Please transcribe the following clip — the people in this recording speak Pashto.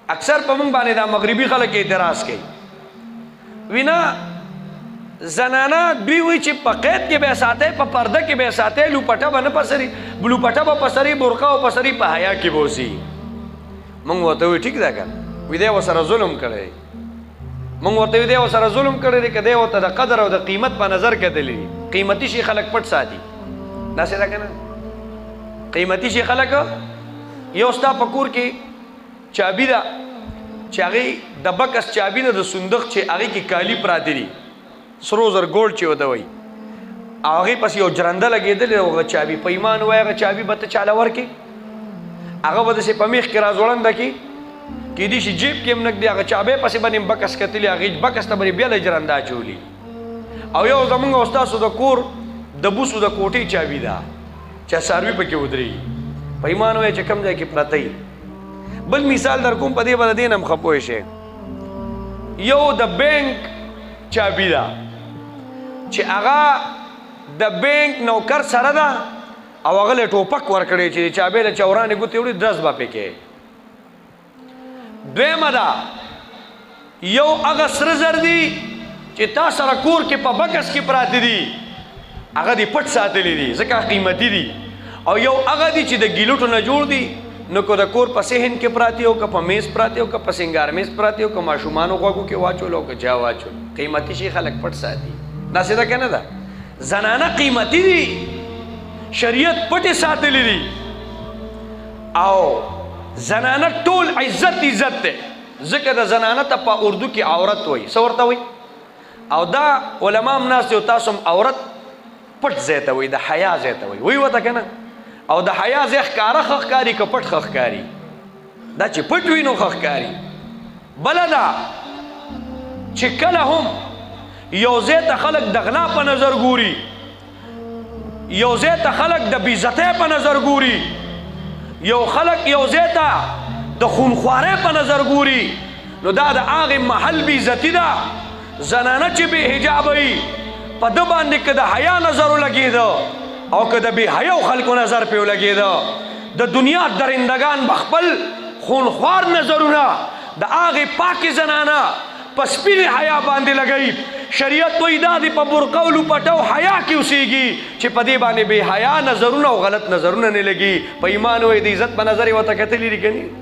اکثر په موږ باندې دا مغربي خلک اعتراض کوي وینا زنانه دوی وی چې په قید کې به ساتي په پرده کې به ساتي لوپټه باندې پسري بلوپټه به پسري برقه او پسري په حیا کې بوسي موږ وته وی ټیک دا کړ وی دا وسره ظلم کړي موږ ورته وی دا وسره ظلم کړي کده وته د قدر او د قیمت په نظر کې دلی قیمتي شي خلک پټ ساتي دا څه دا کنه قیمتي شي خلک یو ستا پکور کې چابي دا چې هغه د بکس چابي د صندوق چې هغه کې کالی پراته دي سرو زر ګولډ چې وته وي هغه پس یو جرنده لګیدل او چابي پیمان وای هغه چابي به ته چاله ورکی هغه به سه پمیخ کې راځوړند کی دې شي جیب کې منک دی هغه چابه پسې باندې بکس کتلی هغه بکس ته بری بیل جرنده چولی او یو زمونږ استاد د کور د بوسو د کوټي چابي دا چې ساروي پکې ودري پیمان وای چې کم ځای کې پرته بل مثال در کوم په دې باندې دینم خپوي شي یو د بانک چابي دا چې هغه د بانک نوکر سره دا او هغه له ټوپک ورکړي چې چابي له چورانه ګوتې وړي درس با پکې دویمه دا یو هغه سره زر دي چې تا سره کور کې په بکس کې پراته دي هغه دې پټ ساتلې دي ځکه قیمتي دي او یو هغه دي چې د ګیلوټو نه جوړ دي نو کو د کور په صحن کې پراتی او که په میز پراتی او که په سنگار میز پراتی او که ماشومانو غوږو کې واچول او که جا واچول قیمتي شي خلک پټ ساتي دا څه ده کنه ده زنانه قیمتي دي شریعت پټ ساتلې دي او زنانه ټول عزت ده ځکه د زنانه ته په اردو کې عورت وایي څه ورته وایي او دا علما هم ناست دي تاسو هم عورت پټ ځای ته وایي د حیا ځای ته وایي ورته کنه او د حیا ځای ښکاره ښکاري که پټ ښکاري دا چې پټ وي نو ښکاري بله ده چې کله هم یو ځای ته خلک د غلا په نظر ګوري یو ځای ته خلک د بېعزتۍ په نظر ګوري یو خلک یو ځای ته د خونخوارۍ په نظر ګوري نو دا د هغې محل بېعزتي ده زنانه چې بې حجابه وي په ده باندې که د حیا نظر ولګېده او که د بې حیاو خلکو نظر پې ولګېده د دنیا درندگان به خپل خونخوار نظرونه د هغې پاکې زنانه په سپینې حیا باندې لګوي شریعت وایي دا دې په برقه او لوپټه او حیا کې اوسېږي چې په دې باندې بې حیا نظرونه او غلط نظرونه نه لګي په ایمان وایي د عزت په نظر یې ورته کتلي دي که نه